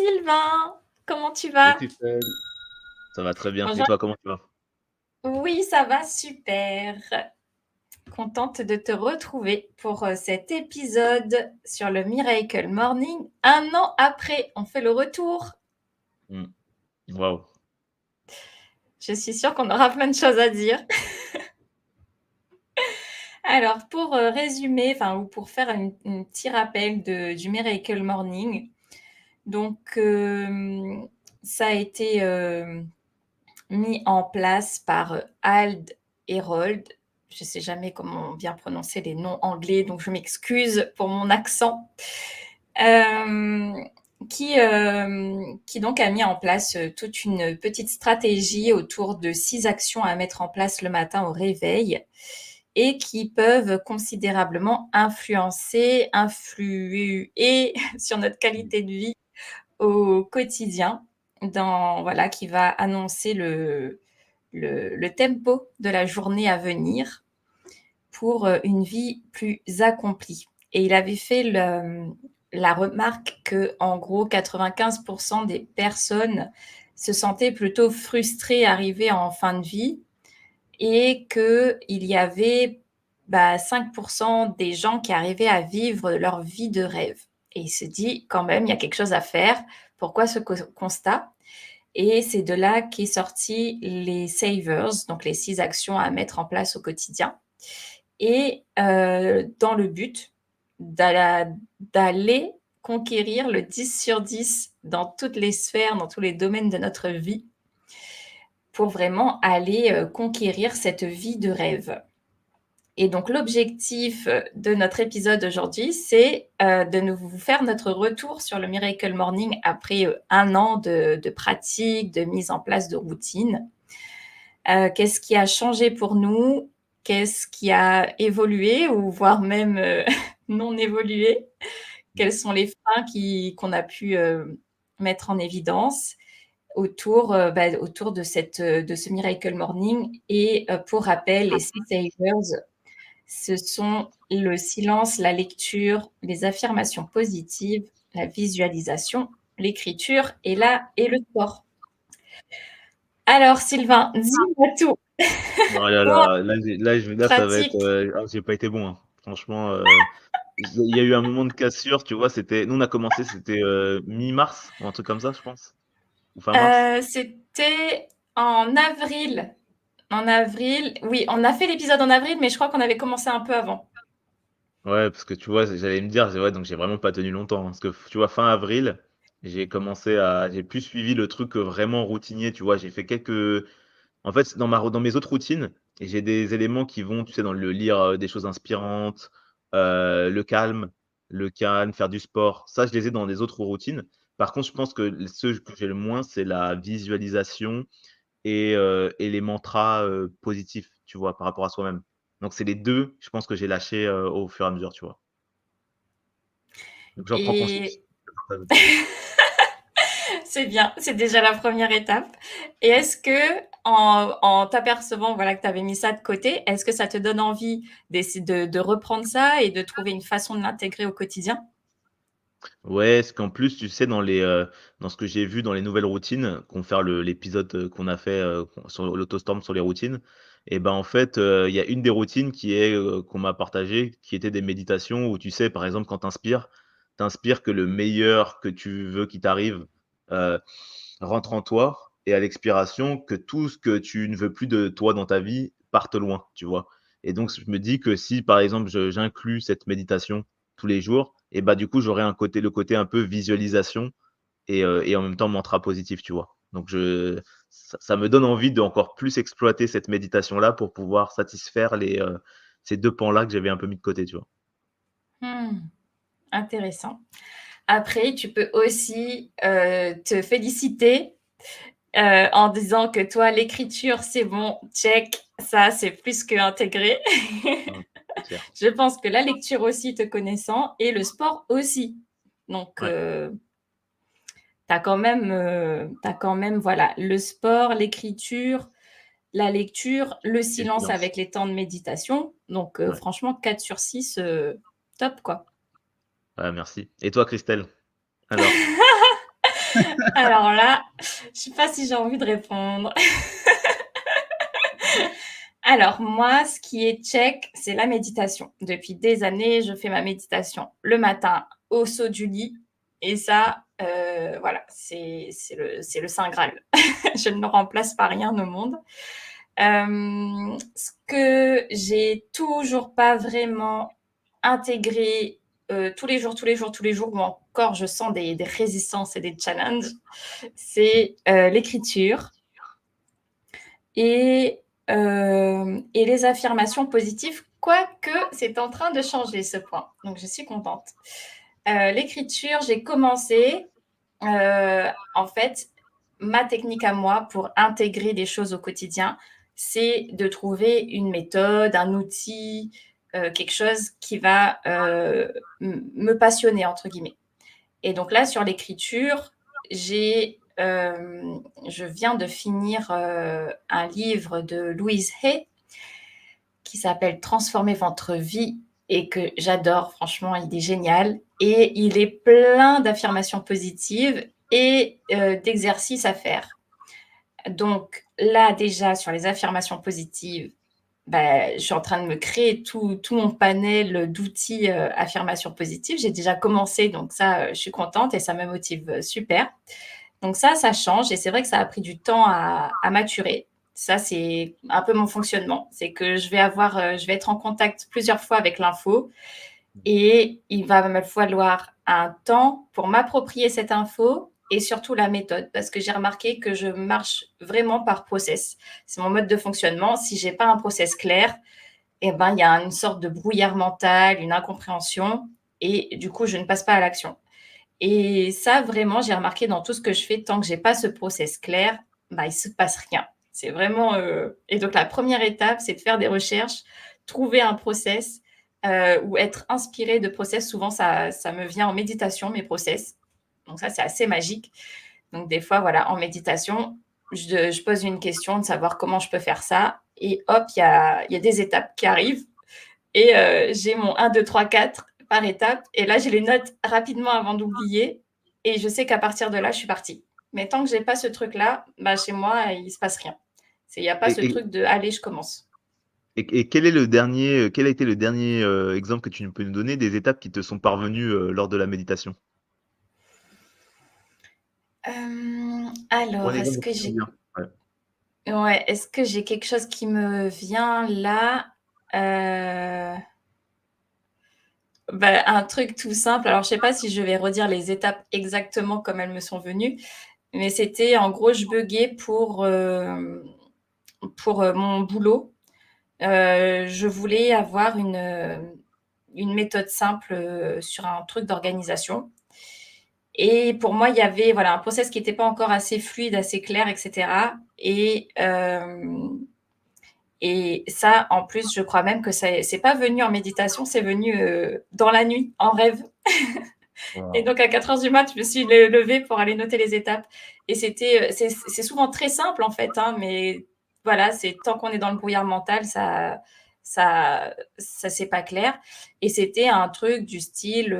Sylvain, comment tu Salut vas? Christelle, ça va très bien. Et Bonjour. toi, comment tu vas? Oui, ça va super. Contente de te retrouver pour cet épisode sur le Miracle Morning. Un an après, on fait le retour. Hmm. Waouh. Je suis sûre qu'on aura plein de choses à dire. Alors, pour résumer, enfin, ou pour faire un petit rappel du Miracle Morning, donc ça a été mis en place par Ald Herold. Je ne sais jamais comment bien prononcer les noms anglais, donc je m'excuse pour mon accent. Euh, qui donc a mis en place toute une petite stratégie autour de 6 actions à mettre en place le matin au réveil et qui peuvent considérablement influer sur notre qualité de vie au quotidien, voilà, qui va annoncer le tempo de la journée à venir pour une vie plus accomplie. Et il avait fait la remarque que, en gros, 95% des personnes se sentaient plutôt frustrées arrivées en fin de vie et qu'il y avait 5% des gens qui arrivaient à vivre leur vie de rêve. Et il se dit, quand même, il y a quelque chose à faire. Pourquoi ce constat? Et c'est de là qu'est sorti les savers, donc les 6 actions à mettre en place au quotidien. Et dans le but d'aller conquérir le 10 sur 10 dans toutes les sphères, dans tous les domaines de notre vie, pour vraiment aller conquérir cette vie de rêve. Et donc l'objectif de notre épisode aujourd'hui, c'est de nous faire notre retour sur le Miracle Morning après un an de pratique, de mise en place de routine. Qu'est-ce qui a changé pour nous? Qu'est-ce qui a évolué ou voire même non évolué? Quels sont les freins qu'on a pu mettre en évidence autour de ce Miracle Morning? Et pour rappel, les 6 savers, ce sont le silence, la lecture, les affirmations positives, la visualisation, l'écriture et le sport. Alors, Sylvain, dis-moi tout. Oh là Comment là, là, ça va être. pratique? J'ai pas été bon, hein. Franchement, il y a eu un moment de cassure, tu vois. Nous, on a commencé, c'était mi-mars, ou un truc comme ça, je pense, ou fin mars. C'était en avril. En avril, oui, on a fait l'épisode en avril, mais je crois qu'on avait commencé un peu avant. Ouais, parce que tu vois, j'allais me dire, ouais, donc j'ai vraiment pas tenu longtemps, hein, parce que tu vois, fin avril, j'ai plus suivi le truc vraiment routinier, tu vois. J'ai fait quelques. En fait, dans mes autres routines, j'ai des éléments qui vont, tu sais, dans le lire des choses inspirantes, le calme, faire du sport. Ça, je les ai dans les autres routines. Par contre, je pense que ceux que j'ai le moins, c'est la visualisation et les mantras positifs, tu vois, par rapport à soi-même. Donc, c'est les deux, je pense que j'ai lâché au fur et à mesure, tu vois. Donc, j'en prends conscience. Et c'est bien, c'est déjà la première étape. Et est-ce que, en t'apercevant voilà, que tu avais mis ça de côté, est-ce que ça te donne envie de reprendre ça et de trouver une façon de l'intégrer au quotidien? Ouais, parce qu'en plus, tu sais, dans ce que j'ai vu dans les nouvelles routines, qu'on fait l'épisode qu'on a fait sur l'autostorm sur les routines, et ben en fait, il y a une des routines qu'on m'a partagé, qui était des méditations où tu sais, par exemple, quand t'inspires que le meilleur que tu veux qui t'arrive euh, rentre en toi, et à l'expiration, que tout ce que tu ne veux plus de toi dans ta vie parte loin, tu vois. Et donc, je me dis que si, par exemple, j'inclus cette méditation tous les jours, et bah du coup, j'aurai le côté un peu visualisation et en même temps mantra positif, tu vois. Donc, ça me donne envie de encore plus exploiter cette méditation-là pour pouvoir satisfaire ces deux pans-là que j'avais un peu mis de côté, tu vois. Hmm, intéressant. Après, tu peux aussi te féliciter en disant que toi, l'écriture, c'est bon, check, ça, c'est plus que intégré. Mm. C'est clair. Je pense que la lecture aussi, te connaissant, et le sport aussi. Donc, Ouais, t'as quand même, voilà, le sport, l'écriture, la lecture, le et le silence silence. avec les temps de méditation. Donc, Ouais. franchement, 4 sur 6, top, quoi. Ouais, merci. Et toi, Christelle? Alors? Alors là, je sais pas si j'ai envie de répondre. Alors moi, ce qui est check, c'est la méditation. Depuis des années, je fais ma méditation le matin au saut du lit et ça, voilà, c'est le saint graal. Je ne le remplace par rien au monde. Ce que j'ai toujours pas vraiment intégré, tous les jours, ou encore je sens des résistances et des challenges, c'est, l'écriture et et les affirmations positives, quoique c'est en train de changer ce point, donc je suis contente. L'écriture, j'ai commencé, en fait, ma technique à moi pour intégrer des choses au quotidien, c'est de trouver une méthode, un outil, quelque chose qui va, me «passionner» entre guillemets. Et donc là, sur l'écriture, je viens de finir un livre de Louise Hay qui s'appelle Transformer votre vie et que j'adore. Franchement, il est génial. Et il est plein d'affirmations positives et d'exercices à faire. Donc là, déjà, sur les affirmations positives, bah, je suis en train de me créer tout mon panel d'outils affirmations positives. J'ai déjà commencé, donc ça, je suis contente et ça me motive super. Donc ça change et c'est vrai que ça a pris du temps à maturer. Ça, c'est un peu mon fonctionnement. C'est que je vais être en contact plusieurs fois avec l'info et il va me falloir un temps pour m'approprier cette info et surtout la méthode parce que j'ai remarqué que je marche vraiment par process. C'est mon mode de fonctionnement. Si j'ai pas un process clair, eh ben, il y a une sorte de brouillard mental, une incompréhension et du coup, je ne passe pas à l'action. Et ça, vraiment, j'ai remarqué dans tout ce que je fais, tant que j'ai pas ce process clair, bah, il se passe rien. C'est vraiment, et donc la première étape, c'est de faire des recherches, trouver un process, ou être inspiré de process. Souvent, ça me vient en méditation, mes process. Donc ça, c'est assez magique. Donc des fois, voilà, en méditation, je pose une question de savoir comment je peux faire ça et hop, il y a des étapes qui arrivent et j'ai mon 1, 2, 3, 4 par étape. Et là, je les note rapidement avant d'oublier. Et je sais qu'à partir de là, je suis partie. Mais tant que j'ai pas ce truc-là, bah, chez moi, il se passe rien. Il n'y a pas Et ce et truc de allez, je commence. et quel est le dernier, quel a été le dernier, exemple que tu peux nous donner des étapes qui te sont parvenues, lors de la méditation? Ou un Alors, exemple qui te vient? Ouais. est-ce que j'ai quelque chose qui me vient là? Euh, Bah, un truc tout simple. Alors, je sais pas si je vais redire les étapes exactement comme elles me sont venues, mais c'était en gros, je buguais pour mon boulot. Je voulais avoir une méthode simple sur un truc d'organisation. Et pour moi, il y avait voilà, un process qui n'était pas encore assez fluide, assez clair, etc. Et ça, en plus, je crois même que ça c'est pas venu en méditation, c'est venu dans la nuit, en rêve. Et Waouh! donc à 4 heures du mat, je me suis levée pour aller noter les étapes. Et c'est souvent très simple en fait, hein, mais voilà, c'est tant qu'on est dans le brouillard mental, ça c'est pas clair. Et c'était un truc du style,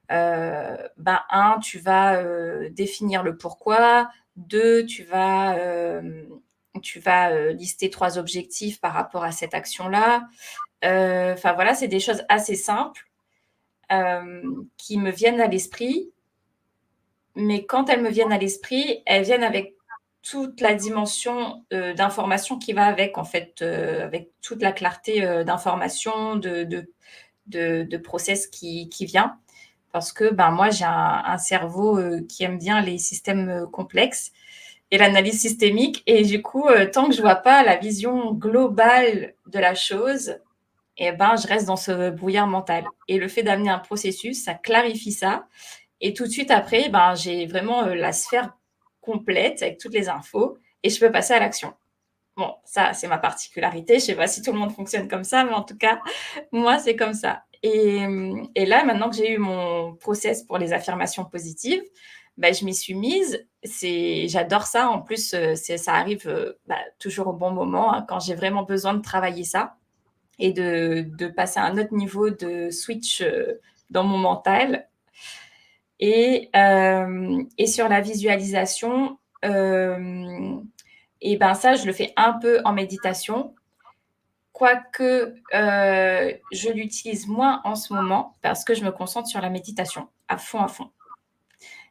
ben un, tu vas définir le pourquoi. Deux, tu vas lister trois objectifs par rapport à cette action-là. Enfin voilà, c'est des choses assez simples qui me viennent à l'esprit, mais quand elles me viennent à l'esprit, elles viennent avec toute la dimension d'information qui va avec, en fait, avec toute la clarté d'information, de process qui vient. Parce que ben, moi, j'ai un cerveau qui aime bien les systèmes complexes et l'analyse systémique. Et du coup, tant que je ne vois pas la vision globale de la chose, eh ben, je reste dans ce brouillard mental. Et le fait d'amener un processus, ça clarifie ça. Et tout de suite après, ben, j'ai vraiment la sphère complète avec toutes les infos et je peux passer à l'action. Bon, ça, c'est ma particularité. Je ne sais pas si tout le monde fonctionne comme ça, mais en tout cas, moi, c'est comme ça. Et là, maintenant que j'ai eu mon process pour les affirmations positives, ben, je m'y suis mise. J'adore ça. En plus, ça arrive toujours au bon moment, hein, quand j'ai vraiment besoin de travailler ça et de passer à un autre niveau de switch dans mon mental. Et sur la visualisation, et ben ça, je le fais un peu en méditation. Quoique, je l'utilise moins en ce moment parce que je me concentre sur la méditation à fond, à fond.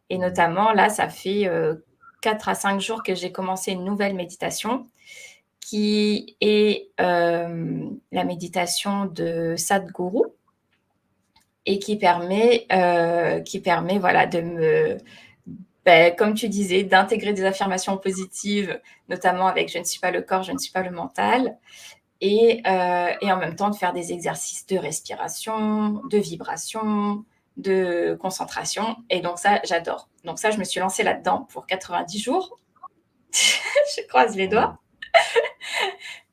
Et Mmh. notamment, là, ça fait 4 à 5 jours que j'ai commencé une nouvelle méditation qui est la méditation de Sadhguru et qui permet voilà, comme tu disais, d'intégrer des affirmations positives, notamment avec je ne suis pas le corps, je ne suis pas le mental, et en même temps de faire des exercices de respiration, de vibration, de concentration. Et donc ça, j'adore. Donc ça, je me suis lancée là-dedans pour 90 jours. Je croise les Waouh! doigts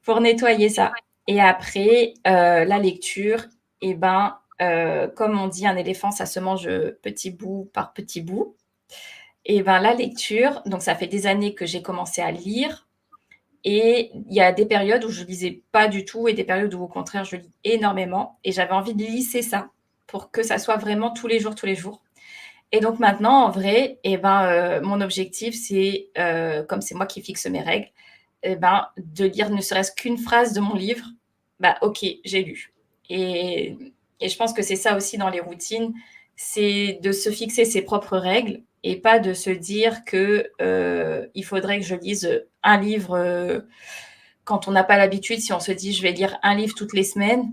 pour nettoyer ça. Et après, la lecture, et ben, comme on dit, un éléphant, ça se mange petit bout par petit bout. Et ben la lecture, donc ça fait des années que j'ai commencé à lire. Et il y a des périodes où je lisais pas du tout et des périodes où, au contraire, je lis énormément. Et j'avais envie de lisser ça pour que ça soit vraiment tous les jours, tous les jours. Et donc maintenant, en vrai, eh ben, mon objectif, c'est, comme c'est moi qui fixe mes règles, eh ben, de lire ne serait-ce qu'une phrase de mon livre. Bah, ok, j'ai lu. Et, et je pense que c'est ça aussi dans les routines, c'est de se fixer ses propres règles et pas de se dire que il faudrait que je lise un livre quand on n'a pas l'habitude. Si on se dit je vais lire un livre toutes les semaines,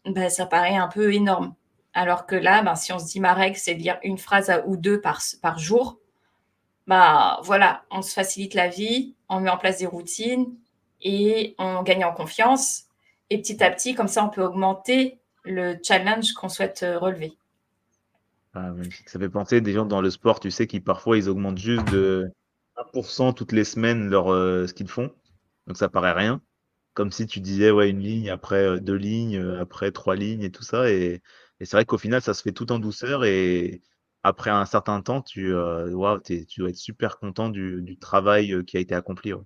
bah, ça paraît un peu énorme. Alors que là, ben, si on se dit ma règle, c'est de lire une phrase ou deux par jour, bah voilà, on se facilite la vie, on met en place des routines et on gagne en confiance. Et petit à petit, comme ça, on peut augmenter le challenge qu'on souhaite relever. Ah, magnifique. Ça fait penser des gens dans le sport, tu sais, qui parfois ils augmentent juste de 1 toutes les semaines ce qu'ils font. Donc ça paraît rien. Comme si tu disais, ouais, une ligne, après 2 lignes, après 3 lignes et tout ça. Et c'est vrai qu'au final, ça se fait tout en douceur. Et après un certain temps, waouh, tu dois être super content du travail qui a été accompli. Ouais.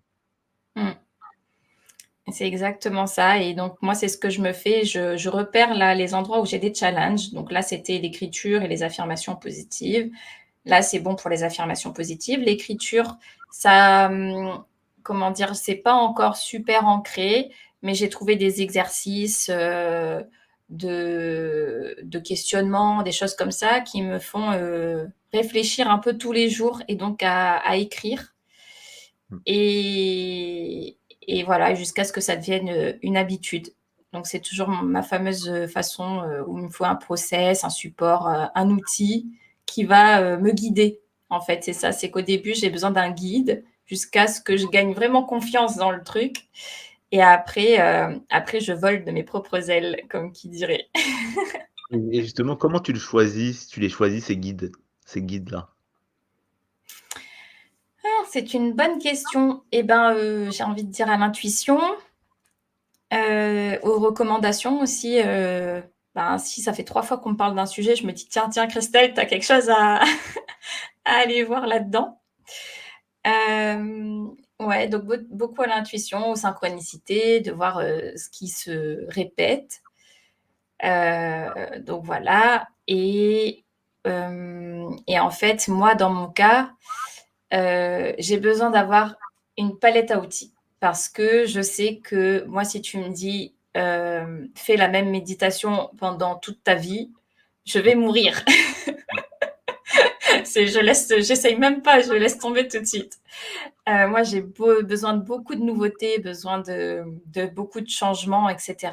Mm. C'est exactement ça. Et donc, moi, c'est ce que je me fais. Je repère là les endroits où j'ai des challenges. Donc là, c'était l'écriture et les affirmations positives. Là, c'est bon pour les affirmations positives. L'écriture, ça, comment dire, c'est pas encore super ancré, mais j'ai trouvé des exercices de questionnement, des choses comme ça qui me font réfléchir un peu tous les jours et donc à écrire. Mmh. Et voilà, jusqu'à ce que ça devienne une habitude. Donc, c'est toujours ma fameuse façon où il me faut un process, un support, un outil qui va me guider. En fait, c'est ça, c'est qu'au début, j'ai besoin d'un guide jusqu'à ce que je gagne vraiment confiance dans le truc. Et après, je vole de mes propres ailes, comme qui dirait. Et justement, comment tu le choisis? Tu les choisis ces guides-là? C'est une bonne question. Eh ben, j'ai envie de dire à l'intuition, aux recommandations aussi. Ben, si ça fait 3 fois qu'on me parle d'un sujet, je me dis tiens, tiens, Christelle, tu as quelque chose à aller voir là-dedans. Ouais, donc beaucoup à l'intuition, aux synchronicités, de voir ce qui se répète. Donc voilà. Et en fait, moi, dans mon cas, j'ai besoin d'avoir une palette à outils parce que je sais que moi, si tu me dis fais la même méditation pendant toute ta vie, je vais mourir. J'essaye même pas, je laisse tomber tout de suite. Moi, j'ai besoin de beaucoup de nouveautés, besoin de beaucoup de changements, etc.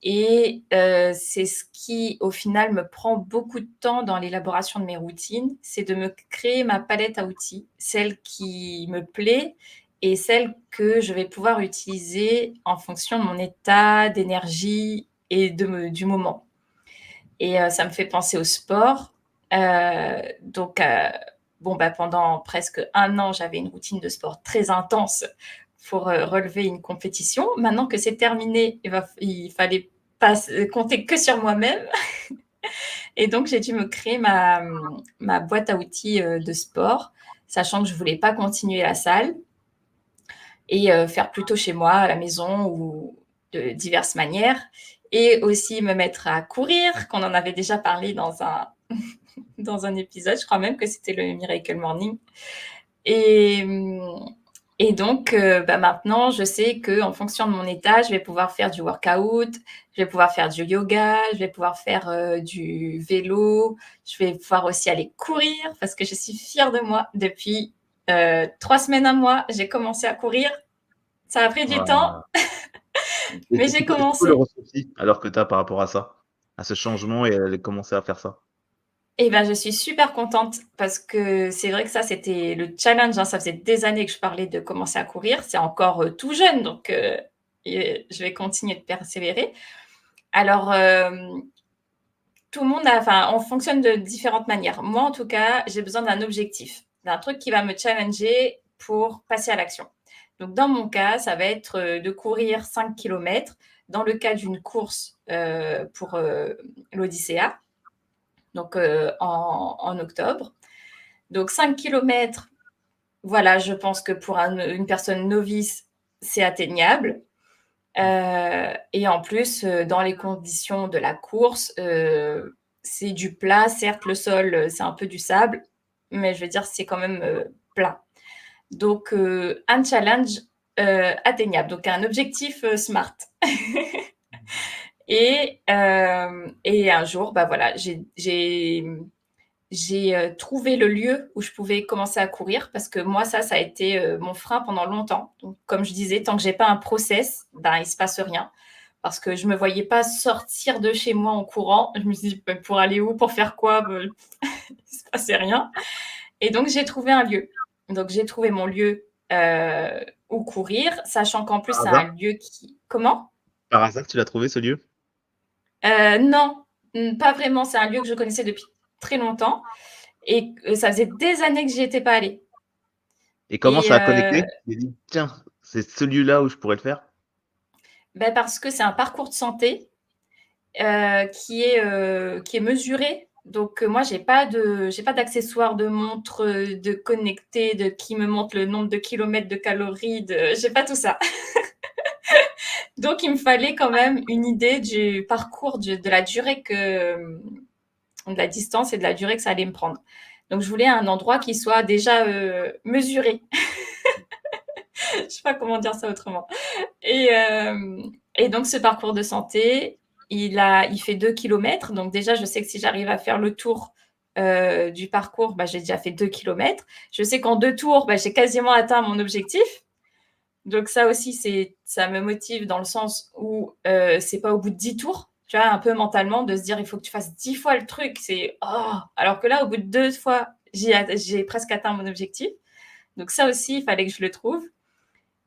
Et c'est ce qui, au final, me prend beaucoup de temps dans l'élaboration de mes routines, c'est de me créer ma palette à outils, celle qui me plaît et celle que je vais pouvoir utiliser en fonction de mon état d'énergie et du moment. Et ça me fait penser au sport. Donc, bon, bah, pendant presque un an, j'avais une routine de sport très intense pour relever une compétition. Maintenant que c'est terminé, il fallait pas compter que sur moi-même. Et donc, j'ai dû me créer ma boîte à outils de sport, sachant que je voulais pas continuer la salle et faire plutôt chez moi, à la maison ou de diverses manières. Et aussi me mettre à courir, qu'on en avait déjà parlé dans un épisode. Je crois même que c'était le Miracle Morning. Et, et donc, maintenant, je sais qu'en fonction de mon état, je vais pouvoir faire du workout, je vais pouvoir faire du yoga, je vais pouvoir faire du vélo, je vais pouvoir aussi aller courir parce que je suis fière de moi. Depuis 3 semaines à moi, j'ai commencé à courir. Ça a pris du temps, Voilà. Et mais c'est j'ai quoi c'est quoi le commencé. ressenti alors que tu as par rapport à ça? À ce changement et à commencer à faire ça? Et ben, je suis super contente parce que c'est vrai que ça, c'était le challenge, hein. Ça faisait des années que je parlais de commencer à courir. C'est encore tout jeune, donc je vais continuer de persévérer. Alors, tout le monde a, enfin, on fonctionne de différentes manières. Moi, en tout cas, j'ai besoin d'un objectif, d'un truc qui va me challenger pour passer à l'action. Donc, dans mon cas, ça va être de courir 5 kilomètres dans le cas d'une course pour l'Odyssea, donc en octobre. Donc 5 kilomètres, voilà, je pense que pour une personne novice, c'est atteignable. Et en plus, dans les conditions de la course, c'est du plat. Certes, le sol, c'est un peu du sable, mais je veux dire, c'est quand même plat. Donc, un challenge atteignable, donc un objectif smart. Et un jour, bah voilà, j'ai trouvé le lieu où je pouvais commencer à courir parce que moi, ça a été mon frein pendant longtemps. Donc, comme je disais, tant que j'ai pas un process, ben, il se passe rien. Parce que je me voyais pas sortir de chez moi en courant. Je me suis dit, ben, pour aller où, pour faire quoi, ben, il se passait rien. Et donc, j'ai trouvé un lieu. Donc, j'ai trouvé mon lieu où courir, sachant qu'en plus, Par c'est un hasard? lieu qui... Comment? Par hasard, tu l'as trouvé ce lieu? Non, pas vraiment. C'est un lieu que je connaissais depuis très longtemps. Et ça faisait des années que j'y étais pas allée. Et comment Et ça a connecté? Tu t'es dit: «Tiens, c'est celui-là où je pourrais le faire»? ben parce que c'est un parcours de santé qui est mesuré. Donc moi, j'ai pas d'accessoires, de montre, de connecté, de qui me montre le nombre de kilomètres, de calories, j'ai pas tout ça. Donc il me fallait quand même une idée du parcours, de la durée de la distance et de la durée que ça allait me prendre. Donc je voulais un endroit qui soit déjà mesuré. Je sais pas comment dire ça autrement. Et, euh, et donc, ce parcours de santé, il fait 2 kilomètres. Donc, déjà, je sais que si j'arrive à faire le tour du parcours, bah, j'ai déjà fait 2 kilomètres. Je sais qu'en 2 tours, bah, j'ai quasiment atteint mon objectif. Donc, ça aussi, ça me motive dans le sens où c'est pas au bout de 10 tours, tu vois, un peu mentalement, de se dire il faut que tu fasses 10 fois le truc. C'est oh. Alors que là, au bout de 2 fois, j'ai presque atteint mon objectif. Donc, ça aussi, il fallait que je le trouve.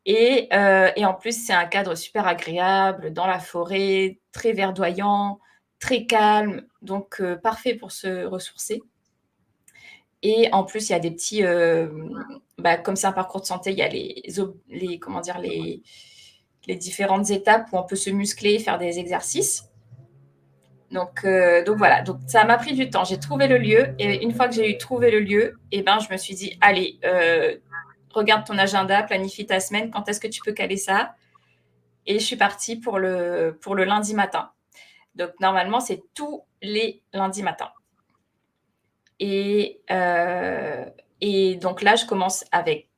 Et en plus, c'est un cadre super agréable, dans la forêt, très verdoyant, très calme, donc parfait pour se ressourcer. Et en plus, il y a des petits, comme c'est un parcours de santé, il y a comment dire, les différentes étapes où on peut se muscler, faire des exercices. Donc voilà, donc ça m'a pris du temps. J'ai trouvé le lieu et une fois que j'ai trouvé le lieu, et ben, je me suis dit, allez, regarde ton agenda, planifie ta semaine, quand est-ce que tu peux caler ça? Et je suis partie pour le lundi matin. Donc, normalement, c'est tous les lundis matins. Et, euh, et donc là, je commence avec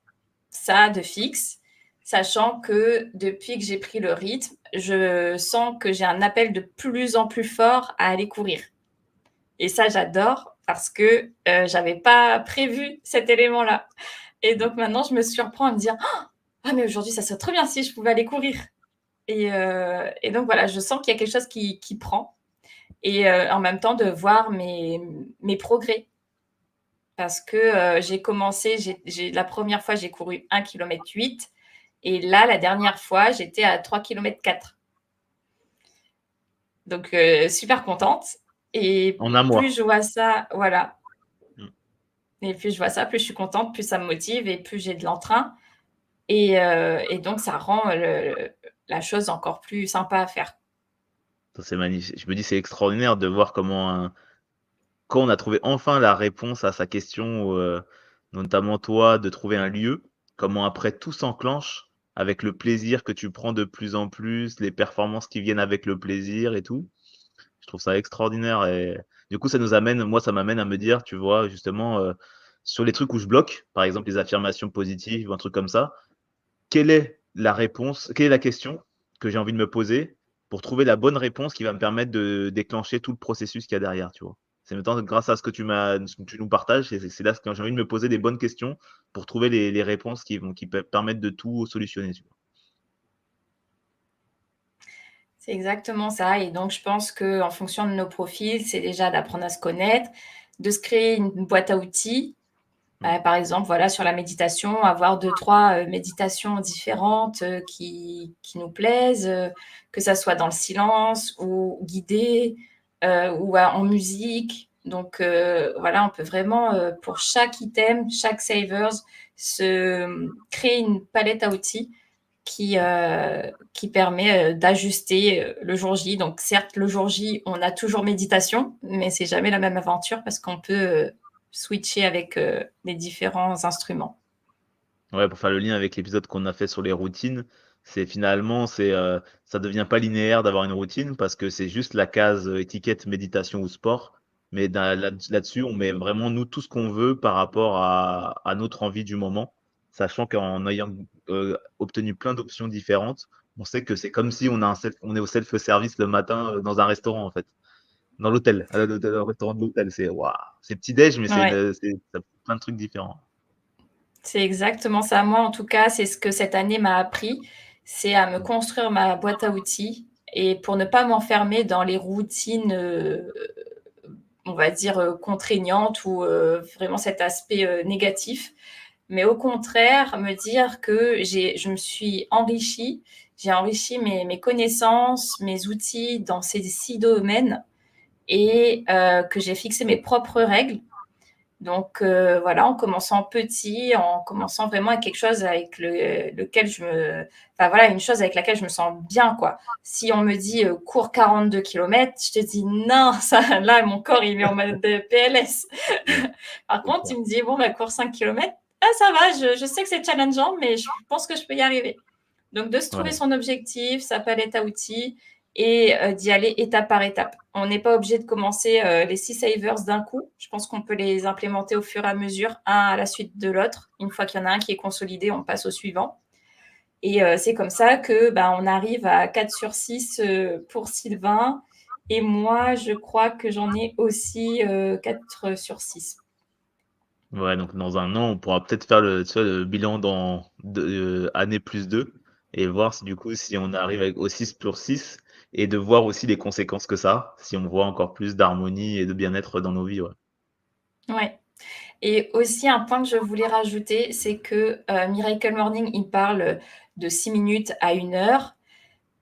ça de fixe, sachant que depuis que j'ai pris le rythme, je sens que j'ai un appel de plus en plus fort à aller courir. Et ça, j'adore parce que j'avais pas prévu cet élément-là. Et donc maintenant, je me surprends à me dire, ah mais aujourd'hui, ça serait très bien si je pouvais aller courir. Et donc voilà, je sens qu'il y a quelque chose qui prend. Et en même temps, de voir mes progrès. Parce que j'ai commencé, la première fois, j'ai couru 1,8 km. Et là, la dernière fois, j'étais à 3,4 km. Donc, super contente. Et En un plus mois. je vois ça, voilà. Mmh. Et plus je vois ça, plus je suis contente, plus ça me motive et plus j'ai de l'entrain. Et donc, ça rend la chose encore plus sympa à faire. Ça, c'est magnifique. Je me dis: «C'est extraordinaire de voir comment quand on a trouvé enfin la réponse à sa question, notamment toi, de trouver un lieu, comment après tout s'enclenche avec le plaisir que tu prends de plus en plus, les performances qui viennent avec le plaisir et tout. Je trouve ça extraordinaire et du coup, ça m'amène à me dire, tu vois, justement, sur les trucs où je bloque, par exemple les affirmations positives ou un truc comme ça, quelle est la question que j'ai envie de me poser pour trouver la bonne réponse qui va me permettre de déclencher tout le processus qu'il y a derrière, tu vois? C'est maintenant grâce à ce que tu nous partages, c'est là que j'ai envie de me poser des bonnes questions pour trouver les réponses qui permettent de tout solutionner, tu vois? C'est exactement ça et donc je pense qu'en fonction de nos profils, c'est déjà d'apprendre à se connaître, de se créer une boîte à outils. Mmh. Par exemple, voilà, sur la méditation, avoir 2-3 méditations différentes, qui nous plaisent, que ça soit dans le silence ou guidées, ou en musique. Donc voilà, on peut vraiment, pour chaque item, chaque savers, créer une palette à outils qui permet, d'ajuster, le jour J. Donc certes, le jour J, on a toujours méditation, mais c'est jamais la même aventure parce qu'on peut, switcher avec, les différents instruments. Ouais, pour faire le lien avec l'épisode qu'on a fait sur les routines, ça devient pas linéaire d'avoir une routine parce que c'est juste la case, étiquette méditation ou sport. Mais là-dessus, on met vraiment nous tout ce qu'on veut par rapport à notre envie du moment, sachant qu'en ayant, obtenu plein d'options différentes, on sait que c'est comme si on est au self-service le matin, dans un restaurant en fait, dans l'hôtel, au restaurant de l'hôtel. C'est waouh! C'est petit déj, mais Ouais, ça fait plein de trucs différents. c'est exactement ça. Moi, en tout cas, c'est ce que cette année m'a appris, c'est à me Mmh. construire ma boîte à outils et pour ne pas m'enfermer dans les routines, on va dire, contraignantes ou vraiment cet aspect, négatif. Mais au contraire, me dire que je me suis enrichie, j'ai enrichi mes connaissances, mes outils dans ces 6 domaines et que j'ai fixé mes propres règles. Donc voilà, en commençant petit, en commençant vraiment avec quelque chose avec lequel enfin voilà, une chose avec laquelle je me sens bien, quoi. Si on me dit, cours 42 kilomètres, je te dis: «Non, ça là, mon corps, il est en mode, PLS». Par C'est contre, clair. tu me dis: «Bon, bah, cours 5 kilomètres». Ah ça va, je sais que c'est challengeant, mais je pense que je peux y arriver. Donc de se trouver Ouais. son objectif, sa palette à outils et d'y aller étape par étape. On n'est pas obligé de commencer, les 6 savers d'un coup. Je pense qu'on peut les implémenter au fur et à mesure, un à la suite de l'autre. Une fois qu'il y en a un qui est consolidé, on passe au suivant et c'est comme ça que, bah, on arrive à 4 sur 6 pour Sylvain et moi, je crois que j'en ai aussi, 4 sur 6. Ouais, donc dans un an, on pourra peut-être faire tu vois, le bilan année plus 2 et voir si du coup, si on arrive avec au 6/6 et de voir aussi les conséquences que ça a, si on voit encore plus d'harmonie et de bien-être dans nos vies, ouais. Ouais. Et aussi un point que je voulais rajouter, c'est que, Miracle Morning, il parle, de 6 minutes à 1 heure,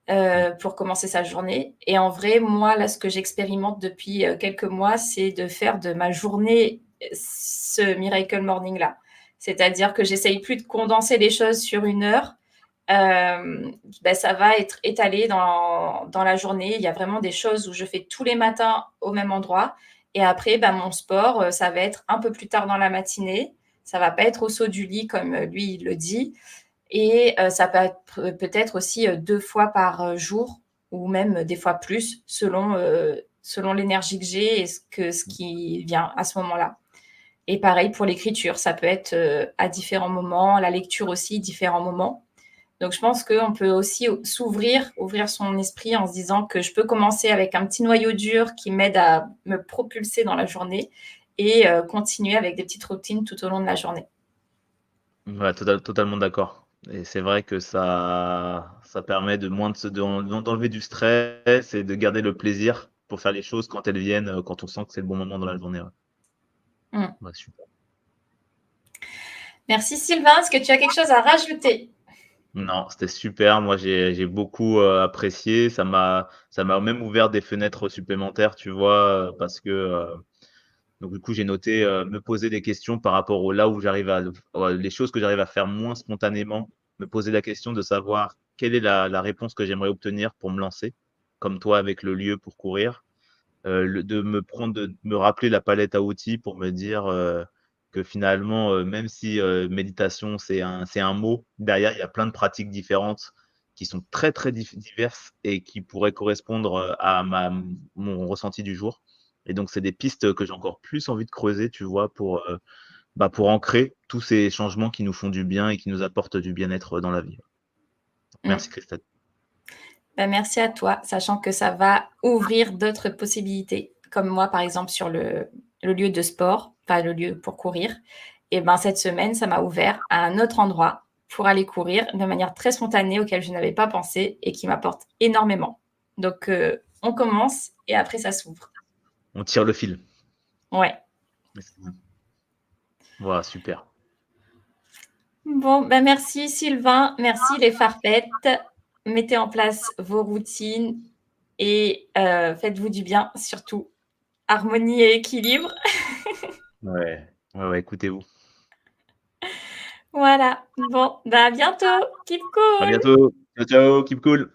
Mmh. pour commencer sa journée et en vrai, moi, là, ce que j'expérimente depuis, quelques mois, c'est de faire de ma journée, ce Miracle Morning-là. C'est-à-dire que j'essaye plus de condenser les choses sur 1 heure, bah, ça va être étalé dans la journée. Il y a vraiment des choses où je fais tous les matins au même endroit et après, bah, mon sport, ça va être un peu plus tard dans la matinée. Ça va pas être au saut du lit comme, lui, il le dit et ça peut être peut-être aussi, 2 fois par, jour ou même des fois plus selon l'énergie que j'ai et ce qui vient à ce moment-là et pareil pour l'écriture, ça peut être, à différents moments, la lecture aussi, différents moments. Donc je pense qu'on peut aussi ouvrir son esprit en se disant que je peux commencer avec un petit noyau dur qui m'aide à me propulser dans la journée et continuer avec des petites routines tout au long de la journée. Ouais, totalement d'accord et c'est vrai que ça permet de moins de se d'enlever du stress et de garder le plaisir pour faire les choses quand elles viennent, quand on sent que c'est le bon moment dans la journée, ouais. Mmh. Ouais, super. Merci Sylvain, est-ce que tu as quelque chose à rajouter? Non, c'était super. Moi, j'ai beaucoup, apprécié. Ça m'a même ouvert des fenêtres supplémentaires, tu vois? Parce que, donc du coup, j'ai noté, me poser des questions par rapport au là où j'arrive à le ouais, les choses que j'arrive à faire moins spontanément. Me poser la question de savoir quelle est la réponse que j'aimerais obtenir pour me lancer, comme toi avec le lieu pour courir. De me rappeler la palette à outils pour me dire, que finalement, même si, méditation c'est un mot, derrière il y a plein de pratiques différentes qui sont très, très diverses et qui pourraient correspondre, à mon ressenti du jour et donc c'est des pistes que j'ai encore plus envie de creuser, tu vois? Pour ancrer tous ces changements qui nous font du bien et qui nous apportent du bien-être, dans la vie. Mmh. Merci Christelle. Bah, merci à toi, sachant que ça va ouvrir d'autres possibilités, comme moi, par exemple, sur le lieu de sport, enfin le lieu pour courir. Et ben, cette semaine, ça m'a ouvert à un autre endroit pour aller courir de manière très spontanée auquel je n'avais pas pensé et qui m'apporte énormément. Donc, on commence et après ça s'ouvre. On tire le fil. Ouais. Mais c'est bien. Voilà, super. Bon, ben merci Sylvain, merci les farfettes. Mettez en place vos routines et faites-vous du bien, surtout. Harmonie et équilibre. Ouais. Ouais, ouais, écoutez-vous. Voilà. Bon, bah à bientôt. Keep À cool. bientôt. Ciao, ciao, keep cool.